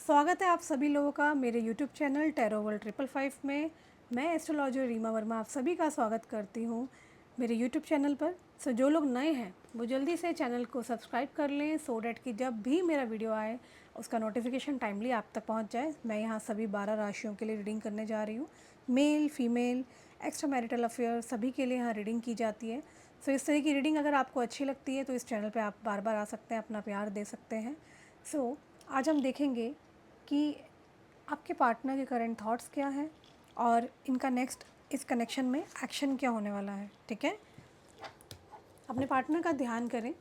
स्वागत है आप सभी लोगों का मेरे YouTube चैनल टैरो वर्ल्ड 555 में। मैं एस्ट्रोलॉजर रीमा वर्मा आप सभी का स्वागत करती हूँ मेरे YouTube चैनल पर। सो जो लोग नए हैं वो जल्दी से चैनल को सब्सक्राइब कर लें सो डैट कि जब भी मेरा वीडियो आए उसका नोटिफिकेशन टाइमली आप तक पहुँच जाए। मैं यहाँ सभी 12 राशियों के लिए रीडिंग करने जा रही हूँ। Male, female, extra marital affair सभी के लिए यहाँ रीडिंग की जाती है। सो इस तरह की रीडिंग अगर आपको अच्छी लगती है तो इस चैनल पर आप बार बार आ सकते हैं, अपना प्यार दे सकते हैं। सो आज हम देखेंगे कि आपके पार्टनर के करंट थॉट्स क्या हैं और इनका नेक्स्ट इस कनेक्शन में एक्शन क्या होने वाला है। ठीक है, अपने पार्टनर का ध्यान करें।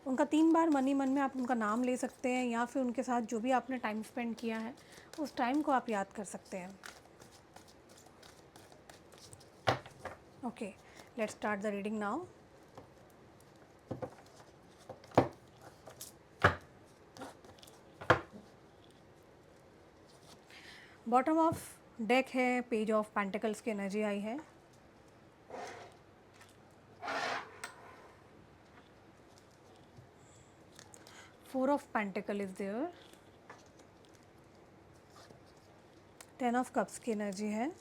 उनका 3 बार मन ही मन में आप उनका नाम ले सकते हैं या फिर उनके साथ जो भी आपने टाइम स्पेंड किया है उस टाइम को आप याद कर सकते हैं। Okay, let's start the reading now. Bottom of deck है, पेज ऑफ पेंटिकल्स की एनर्जी आई है। Four of pentacle is there. 10 of cups की एनर्जी है।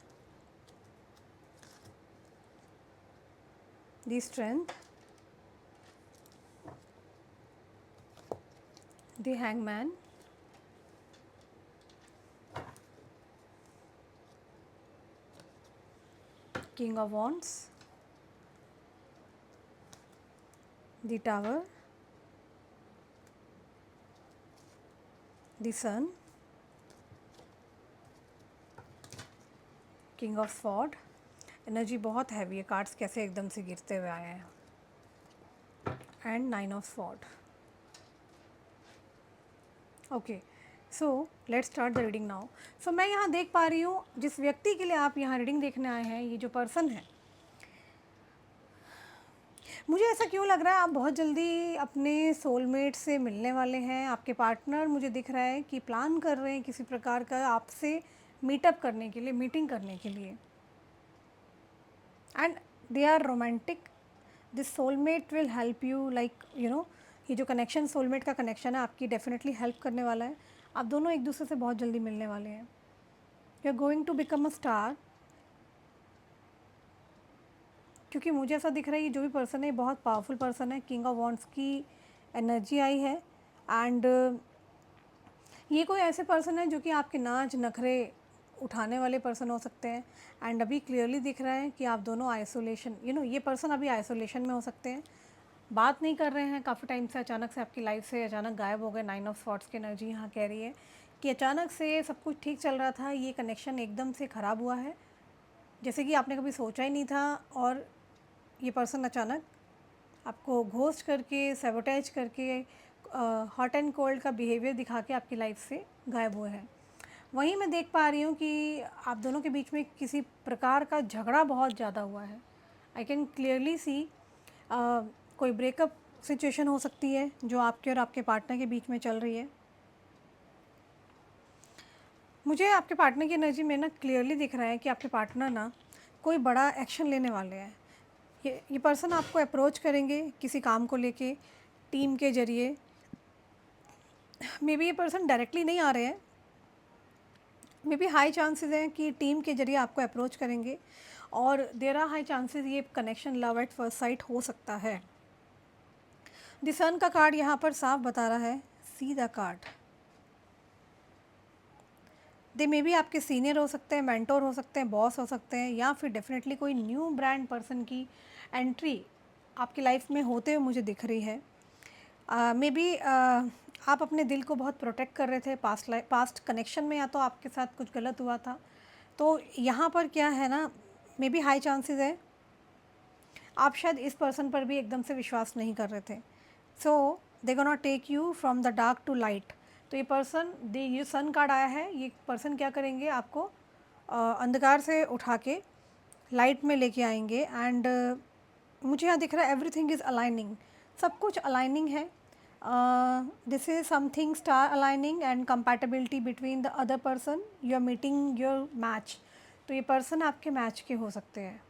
The strength, the hangman, king of wands, the tower, the sun, king of sword। Energy बहुत heavy है, cards कैसे एकदम से गिरते हुए आए हैं। And 9 of sword. Okay, so let's start the reading now. सो मैं यहाँ देख पा रही हूँ जिस व्यक्ति के लिए आप यहाँ रीडिंग देखने आए हैं, ये जो पर्सन है, मुझे ऐसा क्यों लग रहा है आप बहुत जल्दी अपने सोलमेट से मिलने वाले हैं। आपके पार्टनर मुझे दिख रहा है कि प्लान कर रहे हैं किसी प्रकार का आपसे मीटअप करने के लिए, मीटिंग करने के लिए। And they are romantic. This soulmate will help you, like you know, ये जो कनेक्शन सोलमेट का कनेक्शन है आपकी डेफिनेटली हेल्प करने वाला है। आप दोनों एक दूसरे से बहुत जल्दी मिलने वाले हैं। You are going to become a star. क्योंकि मुझे ऐसा दिख रहा है ये जो भी पर्सन है बहुत पावरफुल पर्सन है। किंग ऑफ वॉन्ड्स की एनर्जी आई है। एंड ये कोई ऐसे पर्सन है जो कि आपके नाच नखरे उठाने वाले पर्सन हो सकते हैं। एंड अभी क्लियरली दिख रहा है कि आप दोनों आइसोलेशन, ये पर्सन अभी आइसोलेशन में हो सकते हैं, बात नहीं कर रहे हैं काफ़ी टाइम से, अचानक से आपकी लाइफ से अचानक गायब हो गए। 9 ऑफ स्वॉर्ड्स की एनर्जी यहाँ कह रही है कि अचानक से सब कुछ ठीक चल रहा था, ये कनेक्शन एकदम से ख़राब हुआ है, जैसे कि आपने कभी सोचा ही नहीं था। और ये पर्सन अचानक आपको घोस्ट करके, सैबोटेज करके, हॉट एंड कोल्ड का बिहेवियर दिखा के आपकी लाइफ से गायब हुए हैं। वहीं मैं देख पा रही हूँ कि आप दोनों के बीच में किसी प्रकार का झगड़ा बहुत ज़्यादा हुआ है। आई कैन क्लियरली सी कोई ब्रेकअप सिचुएशन हो सकती है जो आपके और आपके पार्टनर के बीच में चल रही है। मुझे आपके पार्टनर की एनर्जी में ना क्लियरली दिख रहा है कि आपके पार्टनर ना कोई बड़ा एक्शन लेने वाले हैं। ये पर्सन आपको अप्रोच करेंगे किसी काम को लेके, टीम के ज़रिए। मे बी ये पर्सन डायरेक्टली नहीं आ रहे हैं, मे बी हाई चांसेस हैं कि टीम के ज़रिए आपको अप्रोच करेंगे। और देयर आर हाई चांसेस ये connection love at first sight हो सकता है। द सन का कार्ड यहाँ पर साफ बता रहा है, see the card. They may be आपके सीनियर हो सकते हैं, मेंटोर हो सकते हैं, बॉस हो सकते हैं, या फिर डेफिनेटली कोई न्यू ब्रांड पर्सन की एंट्री आपकी लाइफ में होते हुए मुझे दिख रही है। मे बी आप अपने दिल को बहुत प्रोटेक्ट कर रहे थे पास्ट कनेक्शन में, या तो आपके साथ कुछ गलत हुआ था। तो यहाँ पर क्या है ना, मे बी हाई चांसेस है आप शायद इस पर्सन पर भी एकदम से विश्वास नहीं कर रहे थे। So they gonna take you from the dark to light. तो ये पर्सन, ये सन कार्ड आया है, ये पर्सन क्या करेंगे, आपको अंधकार से उठा के लाइट में लेके आएंगे। एंड मुझे यहाँ दिख रहा है एवरीथिंग इज़ अलाइनिंग, सब कुछ अलाइनिंग है। This is something star aligning and compatibility between the other person, you are meeting your match. तो ये पर्सन आपके मैच के हो सकते हैं,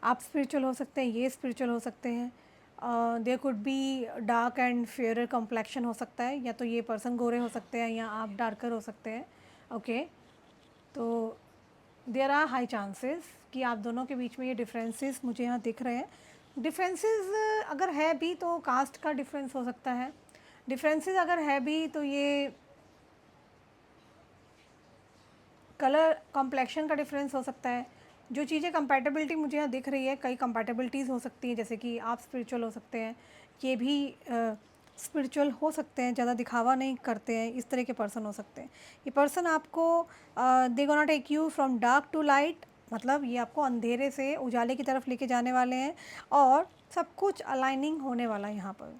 आप स्पिरिचुअल हो सकते हैं, ये स्पिरिचुअल हो सकते हैं। There could be dark and fairer complexion हो सकता है, या तो ये पर्सन गोरे हो सकते हैं या आप डार्कर हो सकते हैं। ओके, तो देयर आर हाई चांसेस कि आप दोनों के बीच में ये डिफरेंसेस मुझे यहाँ दिख रहे हैं। डिफरेंसेस अगर है भी तो कास्ट का डिफरेंस हो सकता है, डिफरेंसेस अगर है भी तो ये कलर कॉम्प्लेक्शन का डिफरेंस हो सकता है। जो चीज़ें कंपैटिबिलिटी मुझे यहाँ दिख रही है, कई कंपैटिबिलिटीज़ हो सकती हैं, जैसे कि आप स्पिरिचुअल हो सकते हैं, ये भी स्पिरिचुअल हो सकते हैं, ज़्यादा दिखावा नहीं करते हैं, इस तरह के पर्सन हो सकते हैं। ये पर्सन आपको they gonna take you from dark to light, मतलब ये आपको अंधेरे से उजाले की तरफ लेके जाने वाले हैं, और सब कुछ अलाइनिंग होने वाला है यहाँ पर।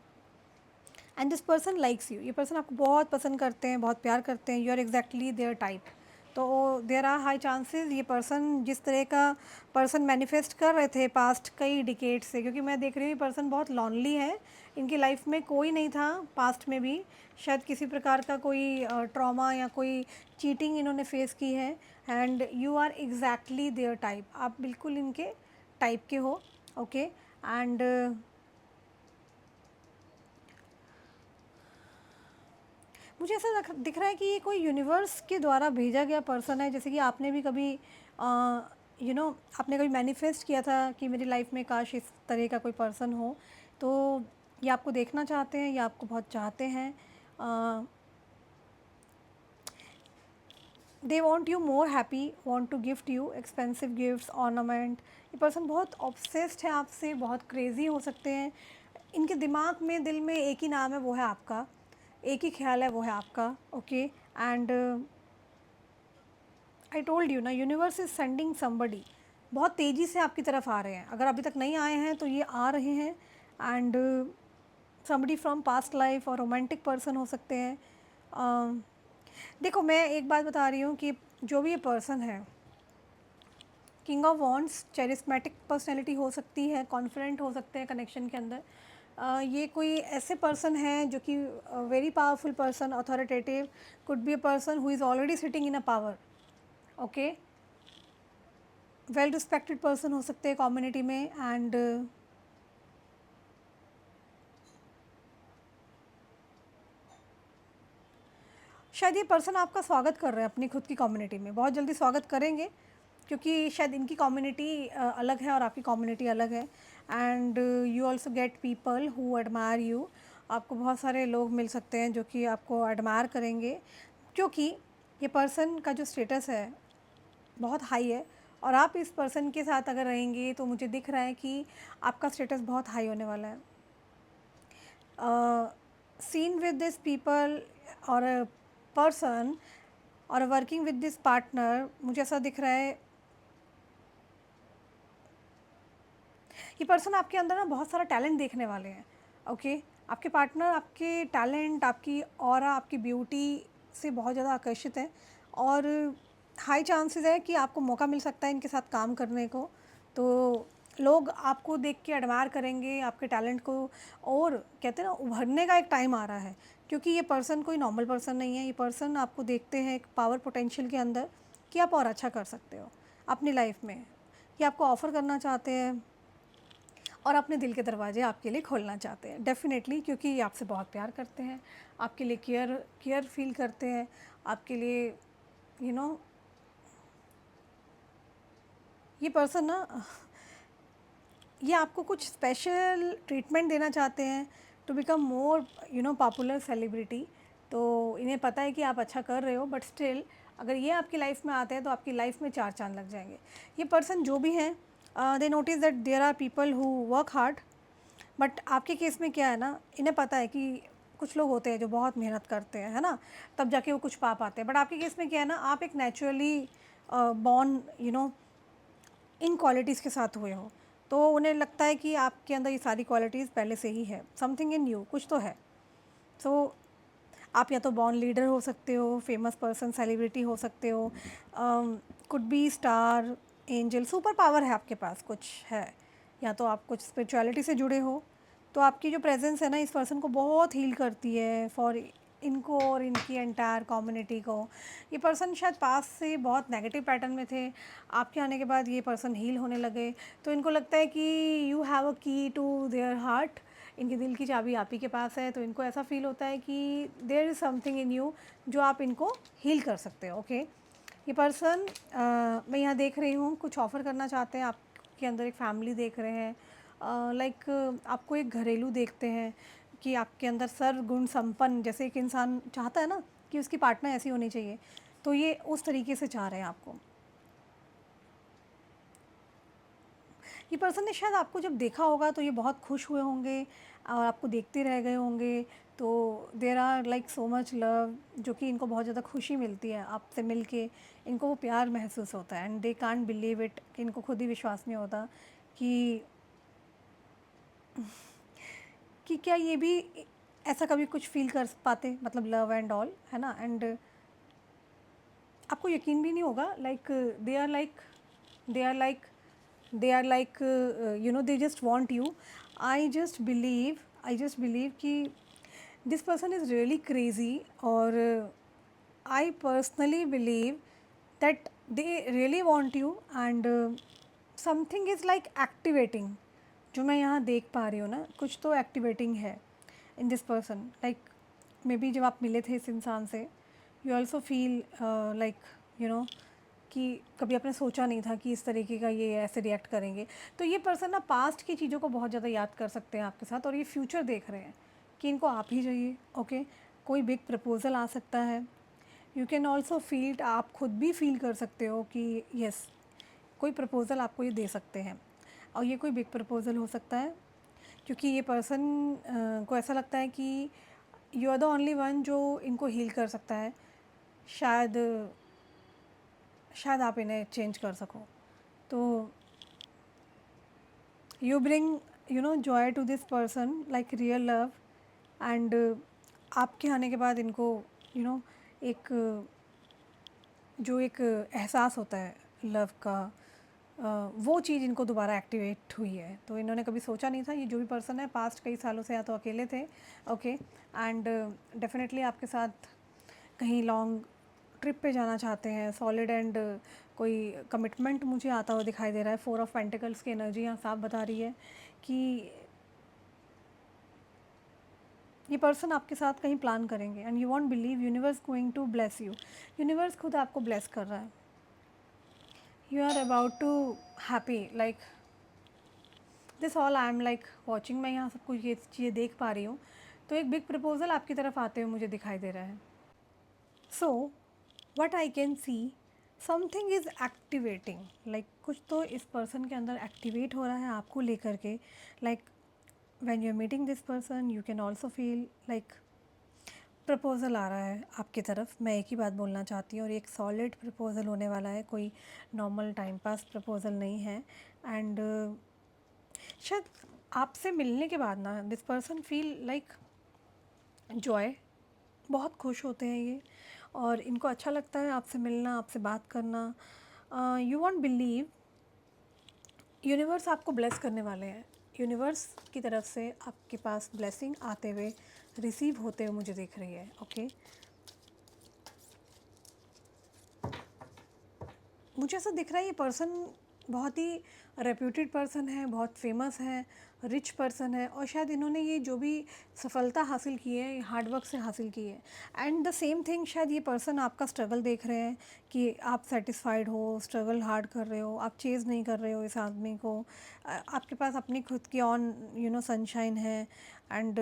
And this person likes you, ये पर्सन आपको बहुत पसंद करते हैं, बहुत प्यार करते हैं, you are exactly their type. तो देर आर हाई चांसेस ये पर्सन जिस तरह का पर्सन मैनिफेस्ट कर रहे थे पास्ट कई डिकेड से, क्योंकि मैं देख रही हूँ ये पर्सन बहुत लॉनली है, इनकी लाइफ में कोई नहीं था पास्ट में भी, शायद किसी प्रकार का कोई ट्रॉमा या कोई चीटिंग इन्होंने फेस की है, and you are exactly their type, आप बिल्कुल इनके टाइप के हो। ओके, एंड मुझे ऐसा दिख रहा है कि ये कोई यूनिवर्स के द्वारा भेजा गया पर्सन है, जैसे कि आपने भी कभी आपने कभी मैनिफेस्ट किया था कि मेरी लाइफ में काश इस तरह का कोई पर्सन हो, तो ये आपको देखना चाहते हैं या आपको बहुत चाहते हैं। They want you more happy, want to gift you expensive gifts, ornament. ये पर्सन बहुत ऑब्सेस्ड है आपसे, बहुत क्रेज़ी हो सकते हैं, इनके दिमाग में दिल में एक ही नाम है, वो है आपका, एक ही ख्याल है, वो है आपका। Okay, and I told you ना, यूनिवर्स इज सेंडिंग समबडी, बहुत तेज़ी से आपकी तरफ आ रहे हैं, अगर अभी तक नहीं आए हैं तो ये आ रहे हैं, and somebody from past life, और रोमांटिक पर्सन हो सकते हैं। देखो मैं एक बात बता रही हूँ कि जो भी ये पर्सन है, किंग ऑफ वॉन्ड्स, चेरिस्मेटिक पर्सनैलिटी हो सकती है, कॉन्फिडेंट हो सकते हैं कनेक्शन के अंदर। ये कोई ऐसे पर्सन हैं जो कि very powerful person, authoritative, could be a person who is already sitting in a power. Okay, well respected person हो सकते हैं कम्युनिटी में, एंड शायद ये पर्सन आपका स्वागत कर रहे हैं अपनी खुद की कम्युनिटी में, बहुत जल्दी स्वागत करेंगे, क्योंकि शायद इनकी कम्युनिटी अलग है और आपकी कम्युनिटी अलग है, and you also get people who admire you, आपको बहुत सारे लोग मिल सकते हैं जो कि आपको एडमायर करेंगे, क्योंकि ये पर्सन का जो स्टेटस है बहुत हाई है, और आप इस पर्सन के साथ अगर रहेंगे तो मुझे दिख रहा है कि आपका स्टेटस बहुत हाई होने वाला है। सीन विद दिस पीपल और अ पर्सन और वर्किंग विद दिस पार्टनर, मुझे ऐसा दिख रहा है ये पर्सन आपके अंदर ना बहुत सारा टैलेंट देखने वाले हैं। ओके, आपके पार्टनर आपके टैलेंट, आपकी ऑरा, आपकी ब्यूटी से बहुत ज़्यादा आकर्षित है, और हाई चांसेस है कि आपको मौका मिल सकता है इनके साथ काम करने को, तो लोग आपको देख के एडमायर करेंगे आपके टैलेंट को, और कहते हैं ना उभरने का एक टाइम आ रहा है, क्योंकि ये पर्सन कोई नॉर्मल पर्सन नहीं है, ये पर्सन आपको देखते हैं एक पावर पोटेंशियल के अंदर कि आप और अच्छा कर सकते हो अपनी लाइफ में, ये आपको ऑफ़र करना चाहते हैं और अपने दिल के दरवाजे आपके लिए खोलना चाहते हैं डेफ़िनेटली, क्योंकि ये आपसे बहुत प्यार करते हैं, आपके लिए केयर फील करते हैं, आपके लिए यू नो ये पर्सन ना ये आपको कुछ स्पेशल ट्रीटमेंट देना चाहते हैं to become more popular celebrity. तो इन्हें पता है कि आप अच्छा कर रहे हो, बट स्टिल अगर ये आपकी लाइफ में आते हैं तो आपकी लाइफ में चार चांद लग जाएंगे। ये पर्सन जो भी हैं, they notice that there are people who work hard, but आपके केस में क्या है ना, इन्हें पता है कि कुछ लोग होते हैं जो बहुत मेहनत करते हैं, है ना, तब जाके वो कुछ पा पाते हैं, बट आपके केस में क्या है ना, आप एक नेचुरली बॉर्न इन क्वालिटीज़ के साथ हुए हो, तो उन्हें लगता है कि आपके अंदर ये सारी क्वालिटीज़ पहले से ही है, समथिंग इन यू, कुछ तो है। सो आप या तो बॉर्न लीडर हो सकते हो, फेमस पर्सन, सेलिब्रिटी हो सकते हो, could be star, angel, super power है आपके पास कुछ है, या तो आप कुछ स्पिरिचुअलिटी से जुड़े हो, तो आपकी जो प्रेजेंस है ना इस पर्सन को बहुत हील करती है फॉर इनको और इनकी एंटायर कम्युनिटी को। ये पर्सन शायद पास से बहुत नेगेटिव पैटर्न में थे, आपके आने के बाद ये पर्सन हील होने लगे, तो इनको लगता है कि यू हैव अ की टू देयर हार्ट, इनके दिल की चाबी आप ही के पास है, तो इनको ऐसा फ़ील होता है कि there is something in you जो आप इनको हील कर सकते हो। ओके, ये पर्सन मैं यहाँ देख रही हूँ कुछ ऑफ़र करना चाहते हैं, आपके अंदर एक फैमिली देख रहे हैं, लाइक आपको एक घरेलू देखते हैं कि आपके अंदर सर्वगुण संपन्न जैसे एक इंसान चाहता है ना कि उसकी पार्टनर ऐसी होनी चाहिए, तो ये उस तरीके से चाह रहे हैं आपको। ये पर्सन ने शायद आपको जब देखा होगा तो ये बहुत खुश हुए होंगे और आपको देखते रह गए होंगे, तो there are like so much love, जो कि इनको बहुत ज़्यादा खुशी मिलती है आपसे मिलके, इनको वो प्यार महसूस होता है and they can't believe it, कि इनको खुद ही विश्वास नहीं होता कि क्या ये भी ऐसा कभी कुछ फ़ील कर पाते, मतलब लव एंड ऑल, है ना? एंड आपको यकीन भी नहीं होगा, like they are like they are like they are like you know they just want you. I just believe कि this person is really crazy, और I personally believe that they really want you and something is like activating, जो मैं यहाँ देख पा रही हूँ ना, कुछ तो एक्टिवेटिंग है in this person. Like may be जब आप मिले थे इस इंसान से, you also feel like you no कि कभी आपने सोचा नहीं था कि इस तरीके का ये ऐसे रिएक्ट करेंगे। तो ये पर्सन ना पास्ट की चीज़ों को बहुत ज़्यादा याद कर सकते हैं आपके साथ, और ये फ्यूचर देख रहे हैं कि इनको आप ही चाहिए। ओके, कोई बिग प्रपोज़ल आ सकता है। यू कैन ऑल्सो फील, आप खुद भी फील कर सकते हो कि यस, कोई प्रपोज़ल आपको ये दे सकते हैं, और ये कोई बिग प्रपोज़ल हो सकता है, क्योंकि ये पर्सन को ऐसा लगता है कि you are the only one जो इनको हील कर सकता है। शायद शायद आप इन्हें चेंज कर सको। तो you bring joy to this person like real love, and आपके आने के बाद इनको एक जो एक एहसास होता है लव का, वो चीज़ इनको दोबारा एक्टिवेट हुई है। तो इन्होंने कभी सोचा नहीं था, ये जो भी पर्सन है पास्ट कई सालों से या तो अकेले थे, ओके, एंड डेफिनेटली आपके साथ कहीं लॉन्ग ट्रिप पे जाना चाहते हैं, सॉलिड एंड कोई कमिटमेंट मुझे आता हुआ दिखाई दे रहा है। 4 ऑफ पेंटिकल्स की एनर्जी यहाँ साफ बता रही है कि ये पर्सन आपके साथ कहीं प्लान करेंगे, and you won't believe universe going to bless you. Universe खुद आपको ब्लेस कर रहा है। You are about to happy, like this all I am like watching. मैं यहाँ सब कुछ ये चीज़ें देख पा रही हूँ, तो एक बिग प्रपोजल आपकी तरफ आते हुए मुझे दिखाई दे रहा है। So what I can C, something is activating, like कुछ तो इस पर्सन के अंदर एक्टिवेट हो रहा है आपको लेकर के। Like when you are meeting this person you can also feel like proposal आ रहा है आपकी तरफ। मैं एक ही बात बोलना चाहती हूँ, और एक सॉलिड प्रपोज़ल होने वाला है, कोई नॉर्मल टाइम पास प्रपोज़ल नहीं है। एंड शायद आपसे मिलने के बाद ना this person feel like Joy, बहुत खुश होते हैं ये, और इनको अच्छा लगता है आपसे मिलना, आपसे बात करना। यू वॉन्ट बिलीव, यूनिवर्स आपको ब्लेस करने वाले हैं। यूनिवर्स की तरफ से आपके पास ब्लेसिंग आते हुए, रिसीव होते हुए मुझे दिख रही है। ओके, मुझे ऐसा दिख रहा है ये पर्सन बहुत ही रेप्यूटेड पर्सन है, बहुत फेमस है, रिच पर्सन है, और शायद इन्होंने ये जो भी सफलता हासिल की है हार्डवर्क से हासिल की है। एंड द सेम थिंग, शायद ये पर्सन आपका स्ट्रगल देख रहे हैं कि आप सेटिस्फाइड हो, स्ट्रगल हार्ड कर रहे हो, आप चेज़ नहीं कर रहे हो इस आदमी को। आपके पास अपनी खुद की ऑन सनशाइन है, एंड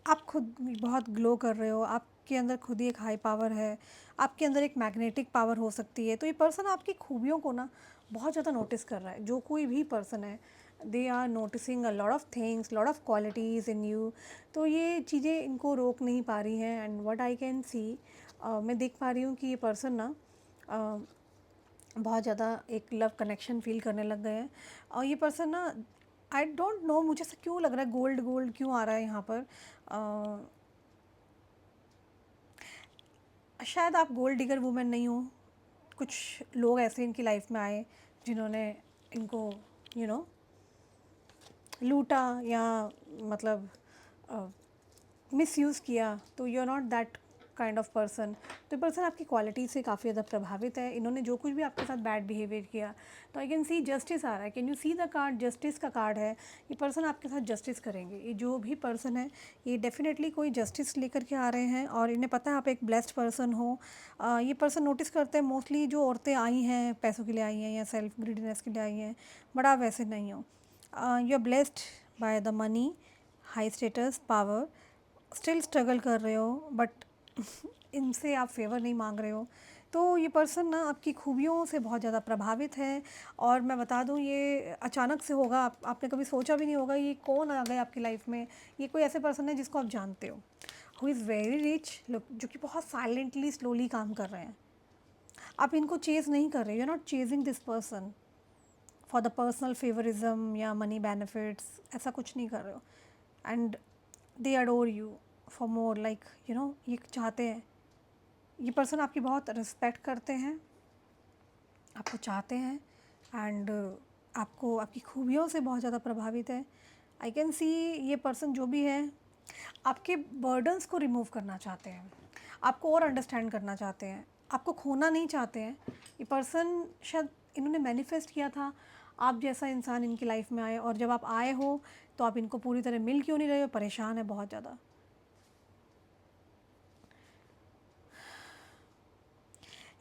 आप खुद बहुत ग्लो कर रहे हो, आपके अंदर खुद ही एक हाई पावर है, आपके अंदर एक मैग्नेटिक पावर हो सकती है। तो ये पर्सन आपकी खूबियों को ना बहुत ज़्यादा नोटिस कर रहा है। जो कोई भी पर्सन है, they are noticing a lot of things, lot of qualities in you. तो ये चीज़ें इनको रोक नहीं पा रही हैं। And what I can see, मैं देख पा रही हूँ कि ये पर्सन ना बहुत ज़्यादा एक लव कनेक्शन फील करने लग गए हैं। और ये पर्सन ना, आई डोंट नो, मुझे ऐसा क्यों लग रहा है, गोल्ड गोल्ड क्यों आ रहा है यहाँ पर। शायद आप गोल्ड डिगर वुमेन नहीं हो, कुछ लोग ऐसे इनकी लाइफ में आए जिन्होंने इनको लूटा, या मतलब मिसयूज़ किया। तो you are not that kind of person. तो ये पर्सन आपकी क्वालिटी से काफ़ी ज़्यादा प्रभावित है। इन्होंने जो कुछ भी आपके साथ बैड बिहेवियर किया, तो आई कैन सी जस्टिस आ रहा है। Can you see the card? Justice का कार्ड है। ये पर्सन आपके साथ जस्टिस करेंगे। ये जो भी पर्सन है ये डेफिनेटली कोई जस्टिस लेकर के आ रहे हैं, और इन्हें पता है आप एक ब्लेस्ड पर्सन हो। ये पर्सन नोटिस करते हैं मोस्टली जो औरतें आई हैं पैसों के लिए आई हैं या सेल्फ ग्रीडीनेस के लिए आई हैं, बट आप वैसे नहीं हो। You are blessed by the money, high status, power. Still struggle कर रहे हो, बट इनसे आप फेवर नहीं मांग रहे हो। तो ये पर्सन ना आपकी खूबियों से बहुत ज़्यादा प्रभावित है। और मैं बता दूँ ये अचानक से होगा, आपने कभी सोचा भी नहीं होगा ये कौन आ गए आपकी लाइफ में। ये कोई ऐसे पर्सन है जिसको आप जानते हो, हु इज़ वेरी रिच, जो कि बहुत साइलेंटली स्लोली काम कर रहे हैं। आप इनको चेज़ नहीं कर रहे, you are not chasing this person for the personal favouritism या मनी बेनिफिट्स, ऐसा कुछ नहीं कर रहे हो। And they adore you for more, like you know, ये चाहते हैं, ये पर्सन आपकी बहुत रिस्पेक्ट करते हैं, आपको चाहते हैं, एंड आपको आपकी खूबियों से बहुत ज़्यादा प्रभावित है। आई कैन सी ये पर्सन जो भी है आपके बर्डन्स को रिमूव करना चाहते हैं, आपको और अंडरस्टैंड करना चाहते हैं, आपको खोना नहीं चाहते हैं। ये पर्सन शायद इन्होंने मैनिफेस्ट किया था आप जैसा इंसान इनकी लाइफ में आए, और जब आप आए हो तो आप इनको पूरी तरह मिल क्यों नहीं रहे हो, परेशान है बहुत ज़्यादा।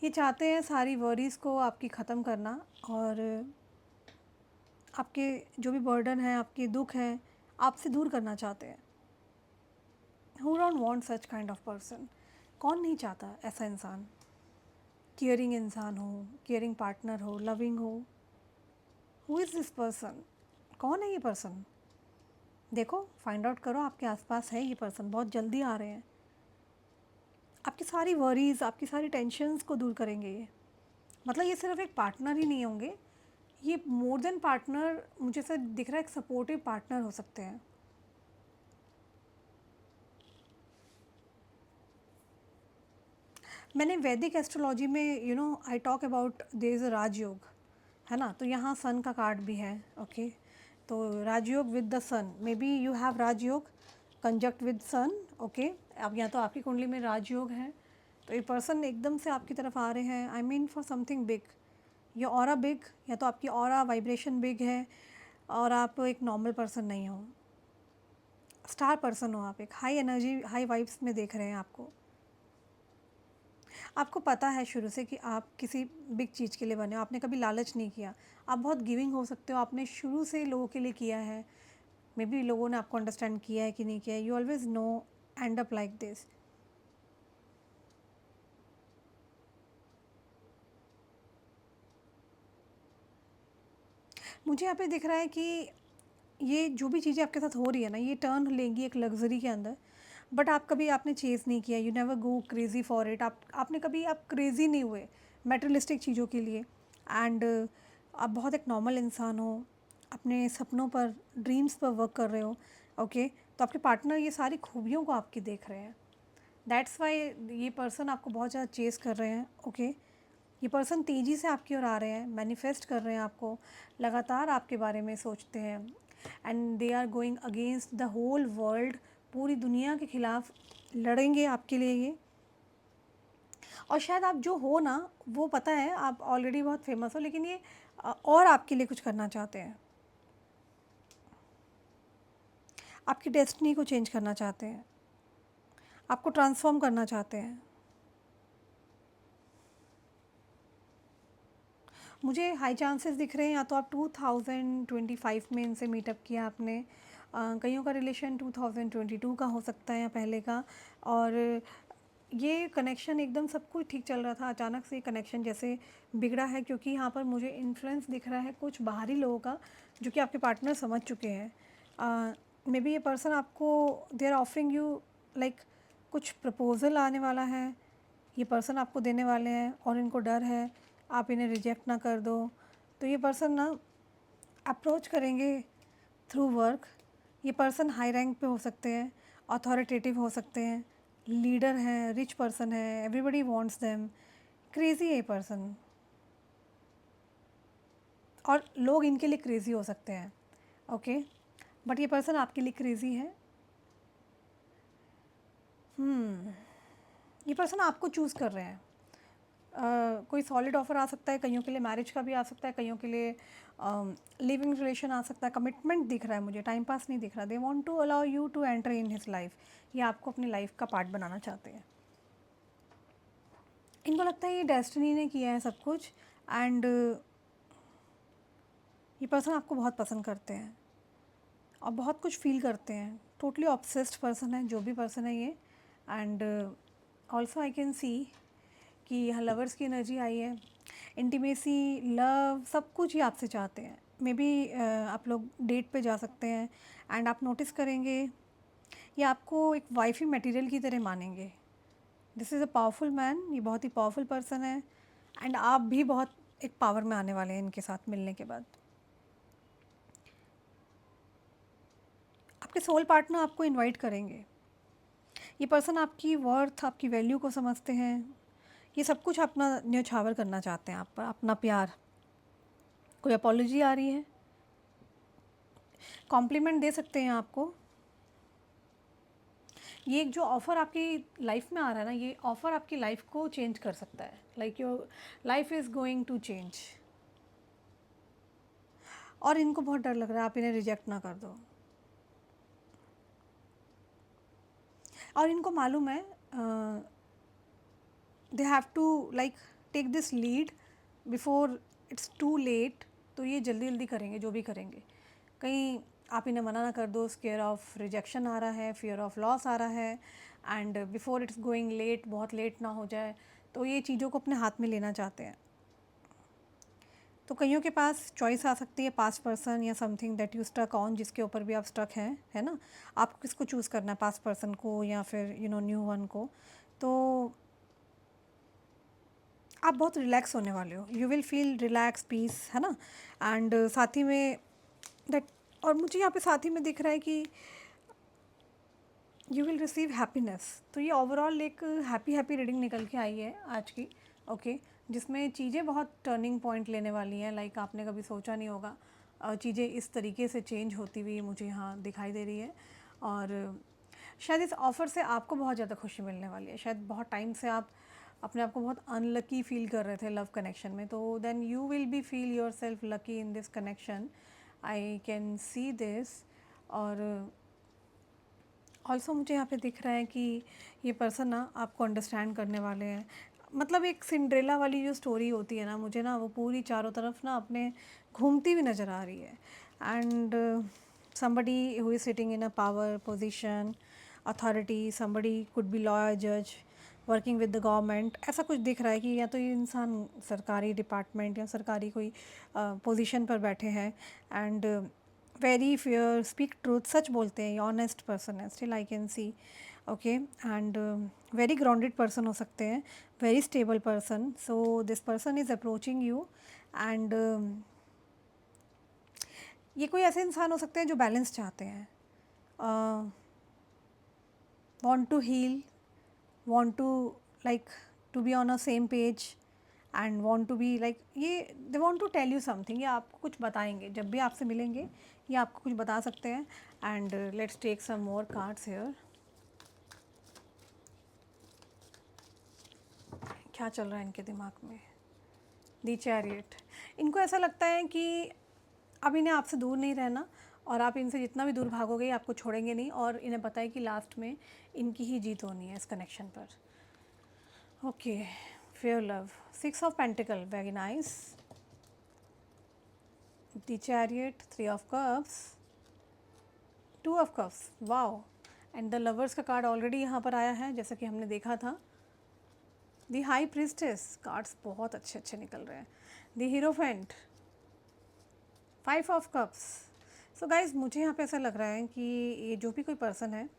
ये चाहते हैं सारी वरीज़ को आपकी ख़त्म करना, और आपके जो भी बर्डन है, आपके दुख हैं, आपसे दूर करना चाहते हैं। Who don't want such kind of person? कौन नहीं चाहता ऐसा इंसान? केयरिंग इंसान हो, केयरिंग पार्टनर हो, लविंग हो। Who is this person? कौन है ये पर्सन? देखो, फाइंड आउट करो, आपके आसपास है ये पर्सन, बहुत जल्दी आ रहे हैं। आपकी सारी वरीज़, आपकी सारी टेंशन्स को दूर करेंगे ये। मतलब ये सिर्फ एक पार्टनर ही नहीं होंगे, ये मोर देन पार्टनर, मुझे ऐसा दिख रहा है एक सपोर्टिव पार्टनर हो सकते हैं। मैंने वैदिक एस्ट्रोलॉजी में I talk about there is a Rajyog, है ना? तो यहाँ सन का कार्ड भी है। ओके, तो Rajyog with the sun, maybe you have Rajyog conjunct with sun. Okay, अब या तो आपकी कुंडली में राजयोग है, तो ये पर्सन एकदम से आपकी तरफ आ रहे हैं। I mean for something big, या ऑरा बिग, या तो आपकी ऑरा वाइब्रेशन बिग है, और आप एक नॉर्मल पर्सन नहीं हो, स्टार पर्सन हो। आप एक हाई एनर्जी, हाई वाइब्स में देख रहे हैं आपको। आपको पता है शुरू से कि आप किसी बिग चीज़ के लिए बने हो, आपने कभी लालच नहीं किया। आप बहुत गिविंग हो सकते हो, आपने शुरू से लोगों के लिए किया है। मे बी लोगों ने आपको अंडरस्टैंड किया है कि नहीं किया है, you always no and up like this. मुझे यहाँ पे दिख रहा है कि ये जो भी चीज़ें आपके साथ हो रही है ना, ये टर्न लेंगी एक लग्जरी के अंदर, बट आप कभी आपने चेज़ नहीं किया, you never go crazy for it. आपने कभी आप क्रेज़ी नहीं हुए मेटेरियलिस्टिक चीज़ों के लिए। एंड आप बहुत एक नॉर्मल इंसान हो, अपने सपनों पर, ड्रीम्स पर वर्क कर रहे हो। ओके, तो आपके पार्टनर ये सारी खूबियों को आपकी देख रहे हैं। दैट्स वाई ये पर्सन आपको बहुत ज़्यादा चेज़ कर रहे हैं। ओके, ये पर्सन तेज़ी से आपकी ओर आ रहे हैं, मैनिफेस्ट कर रहे हैं आपको, लगातार आपके बारे में सोचते हैं, and they are going against the whole world, पूरी दुनिया के खिलाफ लड़ेंगे आपके लिए ये। और शायद आप जो हो ना, वो पता है आप ऑलरेडी बहुत फेमस हो, लेकिन ये और आपके लिए कुछ करना चाहते हैं, आपकी डेस्टिनी को चेंज करना चाहते हैं, आपको ट्रांसफॉर्म करना चाहते हैं। मुझे हाई चांसेस दिख रहे हैं, या तो आप 2025 में इनसे मीटअप किया आपने, कईयों का रिलेशन 2022 का हो सकता है या पहले का। और ये कनेक्शन एकदम सब कुछ ठीक चल रहा था, अचानक से कनेक्शन जैसे बिगड़ा है, क्योंकि यहाँ पर मुझे इन्फ्लुएंस दिख रहा है कुछ बाहरी लोगों का, जो कि आपके पार्टनर समझ चुके हैं। मे बी ये पर्सन आपको, they are offering you like कुछ प्रपोज़ल आने वाला है, ये पर्सन आपको देने वाले हैं, और इनको डर है आप इन्हें रिजेक्ट ना कर दो। तो ये पर्सन ना अप्रोच करेंगे थ्रू वर्क। ये पर्सन हाई रैंक पे हो सकते हैं, अथॉरिटेटिव हो सकते हैं, लीडर हैं, रिच पर्सन है, एवरीबडी वांट्स देम, क्रेज़ी है ये पर्सन, और लोग इनके लिए क्रेज़ी हो सकते हैं। ओके, बट ये पर्सन आपके लिए क्रेज़ी है। ये पर्सन आपको चूज़ कर रहे हैं। कोई सॉलिड ऑफर आ सकता है, कईयों के लिए मैरिज का भी आ सकता है, कईयों के लिए लिविंग रिलेशन आ सकता है। कमिटमेंट दिख रहा है मुझे, टाइम पास नहीं दिख रहा। They want to allow you to enter in his life. ये आपको अपनी लाइफ का पार्ट बनाना चाहते हैं। इनको लगता है ये डेस्टिनी ने किया है सब कुछ। एंड ये पर्सन आपको बहुत पसंद करते हैं और बहुत कुछ फील करते हैं। टोटली ऑब्सेस्ड पर्सन है जो भी पर्सन है ये। एंड ऑल्सो आई कैन सी कि यहाँ लवर्स की एनर्जी आई है। इंटीमेसी, लव, सब कुछ ही आपसे चाहते हैं। मे बी आप लोग डेट पे जा सकते हैं एंड आप नोटिस करेंगे ये आपको एक वाइफी मटेरियल की तरह मानेंगे। This is a powerful man, ये बहुत ही पावरफुल पर्सन है। एंड आप भी बहुत एक पावर में आने वाले हैं इनके साथ मिलने के बाद। आपके सोल पार्टनर आपको इनवाइट करेंगे। ये पर्सन आपकी वर्थ, आपकी वैल्यू को समझते हैं। ये सब कुछ अपना न्योछावर करना चाहते हैं आप पर, अपना प्यार। कोई अपॉलॉजी आ रही है, कॉम्प्लीमेंट दे सकते हैं आपको। ये एक जो ऑफ़र आपकी लाइफ में आ रहा है ना, ये ऑफ़र आपकी लाइफ को चेंज कर सकता है। Like your life is going to change. और इनको बहुत डर लग रहा है आप इन्हें रिजेक्ट ना कर दो। और इनको मालूम है they have to like take this lead before it's too late. तो ये जल्दी जल्दी करेंगे जो भी करेंगे। कहीं आप इन्हें मना ना कर दो, स्केयर ऑफ रिजेक्शन आ रहा है, फियर ऑफ लॉस आ रहा है। And before it's going late, बहुत लेट ना हो जाए। तो ये चीज़ों को अपने हाथ में लेना चाहते हैं। तो कईयों के पास चॉइस आ सकती है, पास्ट पर्सन या something that you stuck on, जिसके ऊपर भी आप स्टक हैं, है ना। आपको किसको चूज़ करना है, पास्ट पर्सन को या फिर न्यू वन को। तो आप बहुत रिलैक्स होने वाले हो। You will feel relax, peace, है ना। एंड साथ ही में दैट, और मुझे यहाँ पे साथ ही में दिख रहा है कि यू विल रिसीव हैप्पीनेस। तो ये ओवरऑल एक हैप्पी हैप्पी रीडिंग निकल के आई है आज की। ओके, जिसमें चीज़ें बहुत टर्निंग पॉइंट लेने वाली हैं। लाइक आपने कभी सोचा नहीं होगा चीज़ें इस तरीके से चेंज होती हुई मुझे यहाँ दिखाई दे रही है। और शायद इस ऑफ़र से आपको बहुत ज़्यादा खुशी मिलने वाली है। शायद बहुत टाइम से आप अपने आप को बहुत अनलकी फील कर रहे थे लव कनेक्शन में, तो then you will be feel yourself lucky in this connection. I can see this. और ऑल्सो मुझे यहाँ पे दिख रहा है कि ये पर्सन ना आपको अंडरस्टैंड करने वाले हैं। मतलब एक सिंड्रेला वाली जो स्टोरी होती है ना, मुझे ना वो पूरी चारों तरफ ना अपने घूमती हुई नज़र आ रही है। And somebody who is sitting in a power position, authority, somebody could be lawyer, judge, working with the government, ऐसा कुछ दिख रहा है कि या तो ये इंसान सरकारी डिपार्टमेंट या सरकारी कोई पोजीशन पर बैठे हैं। And very fair, speak truth, सच बोलते हैं, ऑनेस्ट पर्सन है, still I can see. Okay, and very grounded person हो सकते हैं, very stable person. So this person is approaching you. And ये कोई ऐसे इंसान हो सकते हैं जो बैलेंस चाहते हैं, want to heal, want to like to be on a same page and want to be like, ये they want to tell you something। ये आपको कुछ बताएंगे जब भी आपसे मिलेंगे, ये आपको कुछ बता सकते हैं। And let's take some more cards here. क्या चल रहा है इनके दिमाग में। The chariot. इनको ऐसा लगता है कि अब इन्हें आपसे दूर नहीं रहना, और आप इनसे जितना भी दूर भागोगे ये आपको छोड़ेंगे नहीं। और इन्हें पता है कि लास्ट में इनकी ही जीत होनी है इस कनेक्शन पर। Okay, fair love, 6 of pentacle, very nice. The chariot, 3 of cups, 2 of cups, wow. And the lovers का कार्ड ऑलरेडी यहाँ पर आया है जैसा कि हमने देखा था। द हाई प्रिस्टेस, कार्ड्स बहुत अच्छे अच्छे निकल रहे हैं। The hierophant, 5 of cups. So guys, मुझे यहाँ पे ऐसा लग रहा है कि ये जो भी कोई पर्सन है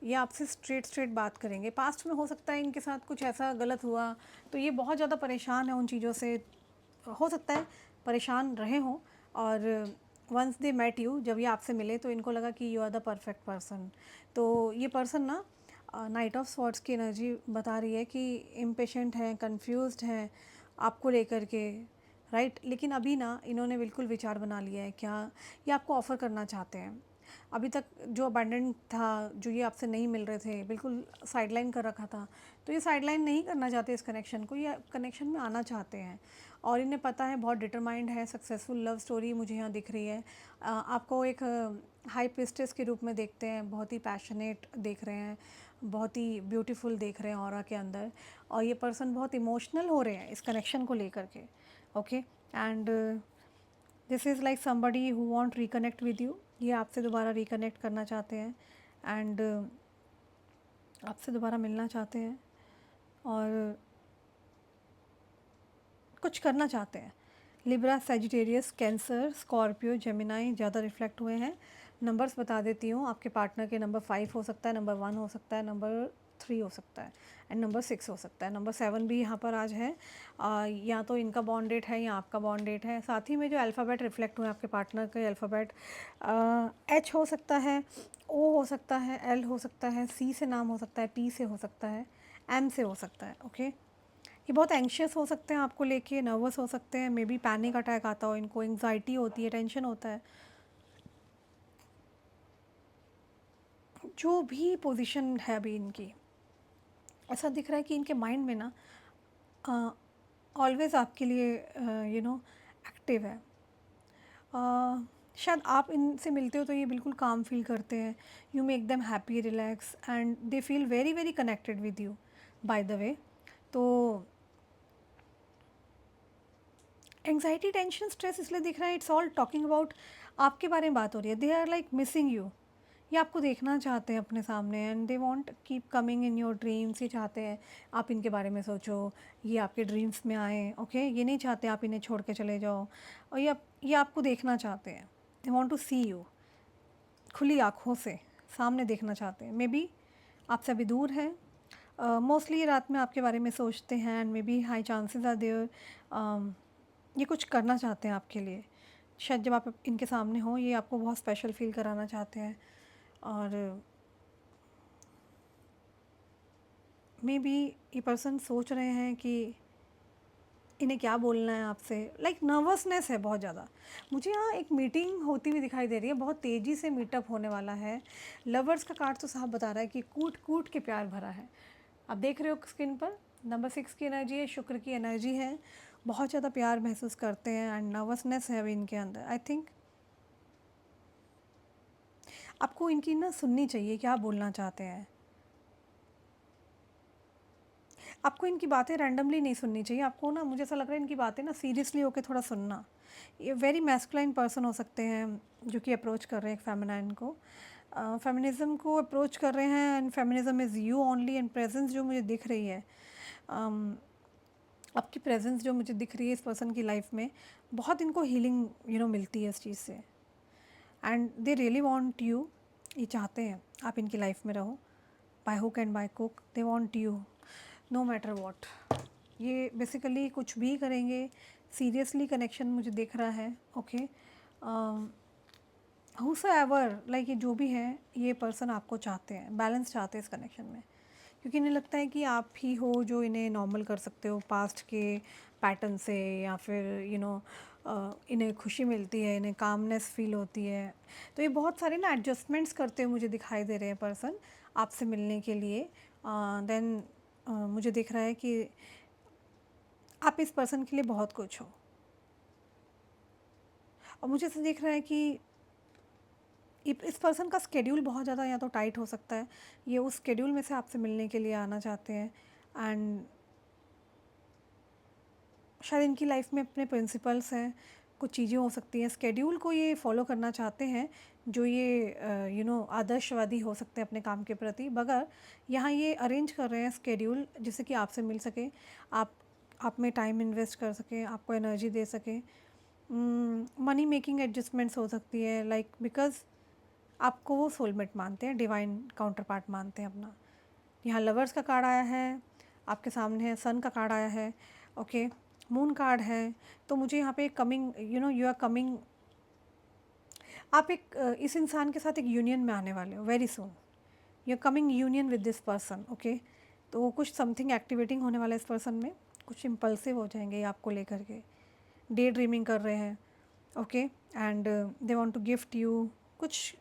ये आपसे स्ट्रेट बात करेंगे। पास्ट में हो सकता है इनके साथ कुछ ऐसा गलत हुआ, तो ये बहुत ज़्यादा परेशान है उन चीज़ों से। हो सकता है परेशान रहे हों, और वंस दे मेट यू, जब ये आपसे मिले तो इनको लगा कि you are the perfect person. तो ये पर्सन ना नाइट ऑफ स्वॉर्ड्स की एनर्जी बता रही है कि इम्पेशेंट हैं, कन्फ्यूज्ड हैं आपको लेकर के, राइट। लेकिन अभी ना इन्होंने बिल्कुल विचार बना लिया है क्या ये आपको ऑफ़र करना चाहते हैं। अभी तक जो अबैंडन था, जो ये आपसे नहीं मिल रहे थे, बिल्कुल साइडलाइन कर रखा था, तो ये साइडलाइन नहीं करना चाहते इस कनेक्शन को, ये कनेक्शन में आना चाहते हैं और इन्हें पता है, बहुत डिटरमाइंड है। सक्सेसफुल लव स्टोरी मुझे यहाँ दिख रही है। आपको एक हाई प्रिस्टेस के रूप में देखते हैं, बहुत ही पैशनेट देख रहे हैं, बहुत ही ब्यूटीफुल देख रहे हैं ऑरा के अंदर, और ये पर्सन बहुत इमोशनल हो रहे हैं इस कनेक्शन को लेकर के। Okay, and this is like somebody who want reconnect with you. ये आपसे दोबारा रिकनेक्ट करना चाहते हैं एंड आपसे दोबारा मिलना चाहते हैं और कुछ करना चाहते हैं। Libra, Sagittarius, cancer, Scorpio, Gemini ज़्यादा रिफ्लेक्ट हुए हैं। नंबर्स बता देती हूँ, आपके पार्टनर के नंबर 5 हो सकता है, नंबर 1 हो सकता है, नंबर 3 हो सकता है एंड नंबर 6 हो सकता है। नंबर 7 भी यहाँ पर आज है। या तो इनका बॉन्ड डेट है या आपका बॉन्ड डेट है। साथ ही में जो अल्फ़ाबेट रिफ्लेक्ट हुए आपके पार्टनर के अल्फ़ाबेट, एच हो सकता है, ओ हो सकता है, एल हो सकता है, सी से नाम हो सकता है, पी से हो सकता है, एम से हो सकता है। ओके, ये बहुत एंशियस हो सकते हैं आपको लेके, नर्वस हो सकते हैं, मे बी पैनिक अटैक आता हो इनको, एंग्जाइटी होती है, टेंशन होता है। जो भी पोजीशन है अभी इनकी, ऐसा दिख रहा है कि इनके माइंड में ना ऑलवेज़ आपके लिए एक्टिव है। शायद आप इनसे मिलते हो तो ये बिल्कुल काम फील करते हैं। You make them happy, relax and they feel very very connected with you by the way. तो एंग्जाइटी, टेंशन, स्ट्रेस इसलिए दिख रहा है, इट्स ऑल टॉकिंग अबाउट आपके बारे में बात हो रही है। They are like missing you. ये आपको देखना चाहते हैं अपने सामने and they want keep coming in your dreams. ये चाहते हैं आप इनके बारे में सोचो, ये आपके ड्रीम्स में आए। ओके, ये नहीं चाहते आप इन्हें छोड़ के चले जाओ, और ये आपको देखना चाहते हैं। They want to see you, खुली आँखों से सामने देखना चाहते हैं। मे बी आपसे अभी दूर हैं, मोस्टली ये रात में आपके बारे में सोचते हैं and maybe high chances are there ये कुछ करना चाहते हैं आपके लिए। शायद जब आप इनके सामने हो, ये आपको बहुत स्पेशल फील कराना चाहते हैं और मे बी ये पर्सन सोच रहे हैं कि इन्हें क्या बोलना है आपसे। लाइक नर्वसनेस है बहुत ज़्यादा। मुझे यहाँ एक मीटिंग होती हुई दिखाई दे रही है, बहुत तेज़ी से मीटअप होने वाला है। लवर्स का कार्ड तो साफ बता रहा है कि कूट कूट के प्यार भरा है। आप देख रहे हो स्क्रीन पर, नंबर 6 की एनर्जी है, शुक्र की एनर्जी है। बहुत ज़्यादा प्यार महसूस करते हैं एंड नर्वसनेस है अभी इनके अंदर। आई थिंक आपको इनकी ना सुननी चाहिए, क्या बोलना चाहते हैं। आपको इनकी बातें रैंडमली नहीं सुननी चाहिए। आपको ना, मुझे ऐसा लग रहा है इनकी बातें ना सीरियसली होकर थोड़ा सुनना। ये वेरी मैस्कुलाइन पर्सन हो सकते हैं जो कि अप्रोच कर रहे हैं एक फेमिनाइन को, फेमिनिज्म को अप्रोच कर रहे हैं and feminism is you only. And presence जो मुझे दिख रही है, आपकी प्रेजेंस जो मुझे दिख रही है इस पर्सन की लाइफ में, बहुत इनको हीलिंग मिलती है इस चीज़ से and they really want you. ये चाहते हैं आप इनकी लाइफ में रहो, बाय हुक एंड बाय कुक। They want you no matter what. ये बेसिकली कुछ भी करेंगे, सीरियसली कनेक्शन मुझे दिख रहा है। ओके, हुसोएवर, लाइक ये जो भी है, ये पर्सन आपको चाहते हैं, बैलेंस चाहते हैं इस कनेक्शन में, क्योंकि इन्हें लगता है कि आप ही हो जो इन्हें नॉर्मल कर सकते हो पास्ट के पैटर्न से, या फिर इन्हें खुशी मिलती है, इन्हें कामनेस फील होती है। तो ये बहुत सारे ना एडजस्टमेंट्स करते हुए मुझे दिखाई दे रहे हैं पर्सन आपसे मिलने के लिए। देन मुझे दिख रहा है कि आप इस पर्सन के लिए बहुत कुछ हो, और मुझे ऐसा दिख रहा है कि इस पर्सन का स्केड्यूल बहुत ज़्यादा या तो टाइट हो सकता है। ये उस स्केड्यूल में से आपसे मिलने के लिए आना चाहते हैं एंड शायद इनकी लाइफ में अपने प्रिंसिपल्स हैं, कुछ चीज़ें हो सकती हैं, स्केड्यूल को ये फॉलो करना चाहते हैं, जो ये आदर्शवादी हो सकते हैं अपने काम के प्रति, मगर यहाँ ये अरेंज कर रहे हैं स्केड्यूल जिससे कि आपसे मिल सके, आप में टाइम इन्वेस्ट कर सके, आपको एनर्जी दे सके। मनी मेकिंग एडजस्टमेंट्स हो सकती है, लाइक बिकॉज आपको वो सोलमेट मानते हैं, डिवाइन काउंटर पार्ट मानते हैं अपना। यहाँ लवर्स का कार्ड आया है, आपके सामने है सन का कार्ड आया है। ओके, मून कार्ड है। तो मुझे यहाँ पे कमिंग, यू आर कमिंग, आप एक इस इंसान के साथ एक यूनियन में आने वाले हो very soon. You are coming union with this person. Okay, तो कुछ समथिंग एक्टिवेटिंग होने वाला है इस पर्सन में, कुछ इम्पल्सिव हो जाएंगे ये आपको लेकर के, डे ड्रीमिंग कर रहे हैं। Okay, and they want to gift you कुछ,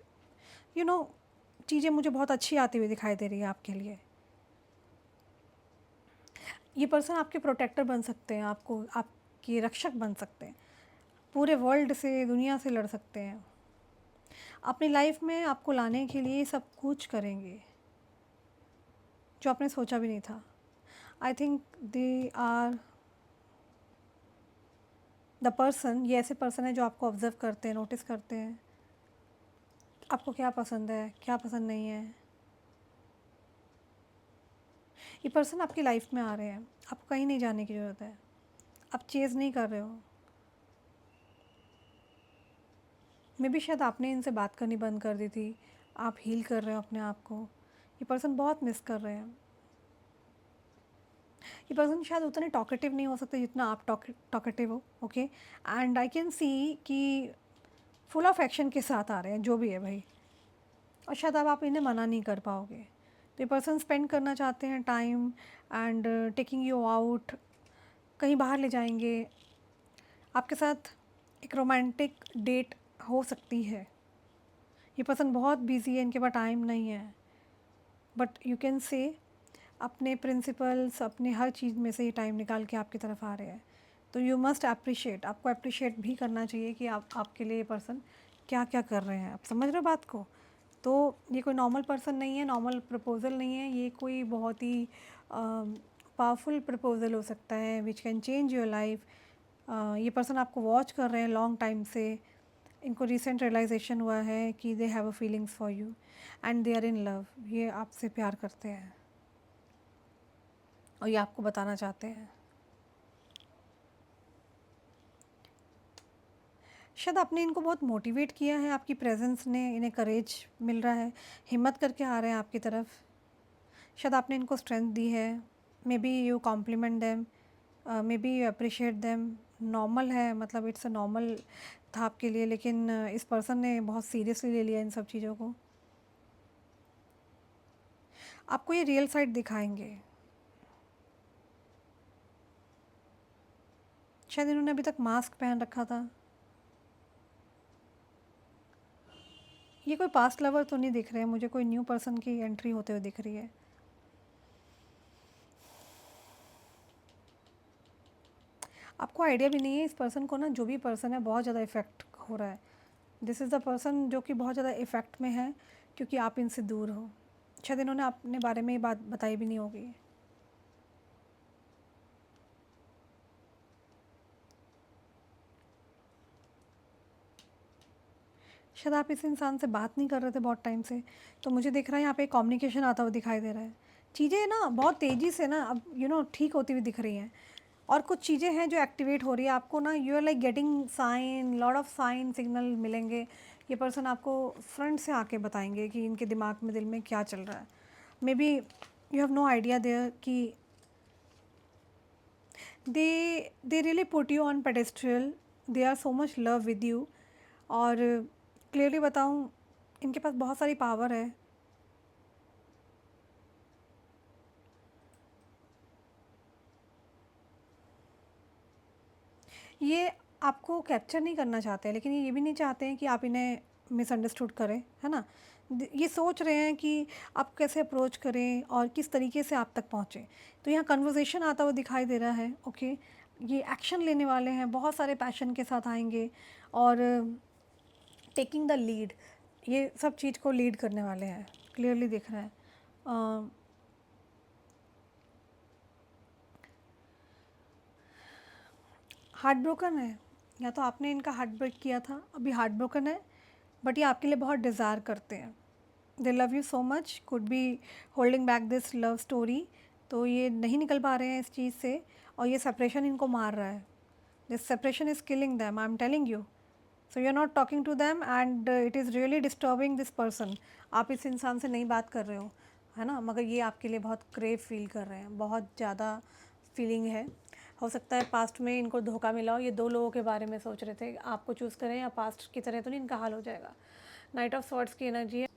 यू नो चीज़ें मुझे बहुत अच्छी आती हुई दिखाई दे रही है आपके लिए। ये पर्सन आपके प्रोटेक्टर बन सकते हैं, आपको आपके रक्षक बन सकते हैं, पूरे वर्ल्ड से, दुनिया से लड़ सकते हैं। अपनी लाइफ में आपको लाने के लिए सब कुछ करेंगे जो आपने सोचा भी नहीं था। I think they are the person, ये ऐसे पर्सन है जो आपको ऑब्जर्व करते हैं, नोटिस करते हैं, आपको क्या पसंद है, क्या पसंद नहीं है। ये पर्सन आपकी लाइफ में आ रहे हैं, आपको कहीं नहीं जाने की ज़रूरत है, आप चेज़ नहीं कर रहे हो। मे बी शायद आपने इनसे बात करनी बंद कर दी थी, आप हील कर रहे हो अपने आप को। ये पर्सन बहुत मिस कर रहे हैं। ये पर्सन शायद उतने टॉकेटिव नहीं हो सकते जितना आप टॉकेटिव हो, ओके। एंड आई कैन सी कि फुल ऑफ एक्शन के साथ आ रहे हैं, जो भी है भाई, और शायद अब आप इन्हें मना नहीं कर पाओगे। तो ये पर्सन स्पेंड करना चाहते हैं time and taking you out, कहीं बाहर ले जाएंगे, आपके साथ एक रोमांटिक डेट हो सकती है। ये पर्सन बहुत बिजी है, इनके पास टाइम नहीं है, बट यू कैन से अपने प्रिंसिपल्स, अपने हर चीज़ में से ये टाइम निकाल के आपकी तरफ आ रहे हैं। तो यू मस्ट अप्रिशिएट, आपको अप्रिशिएट भी करना चाहिए कि आप आपके लिए ये पर्सन क्या क्या कर रहे हैं। आप समझ रहे हो बात को? तो ये कोई नॉर्मल पर्सन नहीं है, नॉर्मल प्रपोज़ल नहीं है, ये कोई बहुत ही पावरफुल प्रपोज़ल हो सकता है which can change your life. ये पर्सन आपको वॉच कर रहे हैं लॉन्ग टाइम से, इनको रिसेंट रियलाइजेशन हुआ है कि they have a feelings for you and they are in love. ये आपसे प्यार करते हैं और ये आपको बताना चाहते हैं। शायद आपने इनको बहुत मोटिवेट किया है, आपकी प्रेजेंस ने इन्हें करेज मिल रहा है, हिम्मत करके आ रहे हैं आपकी तरफ। शायद आपने इनको स्ट्रेंथ दी है, maybe you compliment them, maybe you appreciate them. Normal है, मतलब इट्स अ नॉर्मल था आपके लिए, लेकिन इस पर्सन ने बहुत सीरियसली ले लिया इन सब चीज़ों को। आपको ये रियल साइड दिखाएंगे। शायद इन्होंने अभी तक मास्क पहन रखा था। ये कोई पास्ट लवर तो नहीं दिख रहे हैं मुझे, कोई न्यू पर्सन की एंट्री होते हुए दिख रही है। आपको आइडिया भी नहीं है इस पर्सन को ना, जो भी पर्सन है बहुत ज़्यादा इफ़ेक्ट हो रहा है। दिस इज़ द पर्सन जो कि बहुत ज़्यादा इफ़ेक्ट में है क्योंकि आप इनसे दूर हो। शायद इन्होंने अपने बारे में ये बात बताई भी नहीं होगी। शायद आप इस इंसान से बात नहीं कर रहे थे बहुत टाइम से, तो मुझे दिख रहा है यहाँ पे कम्युनिकेशन आता हुआ दिखाई दे रहा है। चीज़ें ना बहुत तेज़ी से ना अब ठीक होती हुई दिख रही हैं, और कुछ चीज़ें हैं जो एक्टिवेट हो रही है आपको ना। You are like getting sign, lot of sign signal मिलेंगे। ये पर्सन आपको फ्रंट से आके बताएंगे कि इनके दिमाग में, दिल में क्या चल रहा है। Maybe you have no idea there कि they really put you on pedestrian, they are so much love with you. और क्लियरली बताऊँ, इनके पास बहुत सारी पावर है। ये आपको कैप्चर नहीं करना चाहते हैं, लेकिन ये भी नहीं चाहते हैं कि आप इन्हें मिसअंडरस्टूड करें, है ना। ये सोच रहे हैं कि आप कैसे अप्रोच करें और किस तरीके से आप तक पहुँचें। तो यहाँ कन्वर्सेशन आता हुआ दिखाई दे रहा है, ओके। ये एक्शन लेने वाले हैं, बहुत सारे पैशन के साथ आएंगे और टेकिंग द लीड, ये सब चीज़ को लीड करने वाले हैं, क्लियरली दिख रहा है। हार्ट ब्रोकन है, या तो आपने इनका हार्ट ब्रेक किया था, अभी हार्ट ब्रोकन है, बट ये आपके लिए बहुत डिज़ायर करते हैं। दे love you so much, could be holding back this love story. तो ये नहीं निकल पा रहे हैं इस चीज़ से, और ये सेपरेशन इनको मार रहा है। This separation is killing them, I am telling you. So you are not talking to them and it is really disturbing this person. आप इस इंसान से नहीं बात कर रहे हो, है ना, मगर ये आपके लिए बहुत क्रेव फील कर रहे हैं, बहुत ज़्यादा फीलिंग है। हो सकता है पास्ट में इनको धोखा मिला हो, ये दो लोगों के बारे में सोच रहे थे, आपको चूज़ करें या पास्ट की तरह तो नहीं इनका हाल हो जाएगा। नाइट ऑफ स्वॉर्ड्स की एनर्जी है।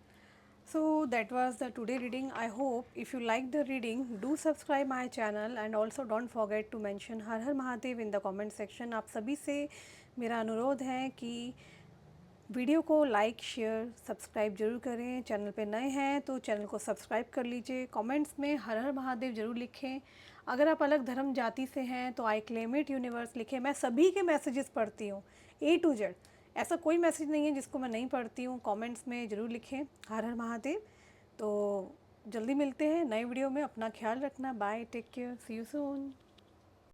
So that was the today reading. I hope if you like the reading, do subscribe my channel and also don't forget to mention her her Mahadev in the comment section. आप सभी से मेरा अनुरोध है कि video को like share subscribe ज़रूर करें। चैनल पे नए हैं तो चैनल को सब्सक्राइब कर लीजिए। कमेंट्स में हर हर महादेव ज़रूर लिखें। अगर आप अलग धर्म जाति से हैं तो आई क्लेम इट यूनिवर्स लिखें। मैं सभी के मैसेजेस पढ़ती हूँ, A to Z। ऐसा कोई मैसेज नहीं है जिसको मैं नहीं पढ़ती हूँ। कमेंट्स में ज़रूर लिखें हर हर महादेव। तो जल्दी मिलते हैं नए वीडियो में। अपना ख्याल रखना। Bye, take care, see you soon.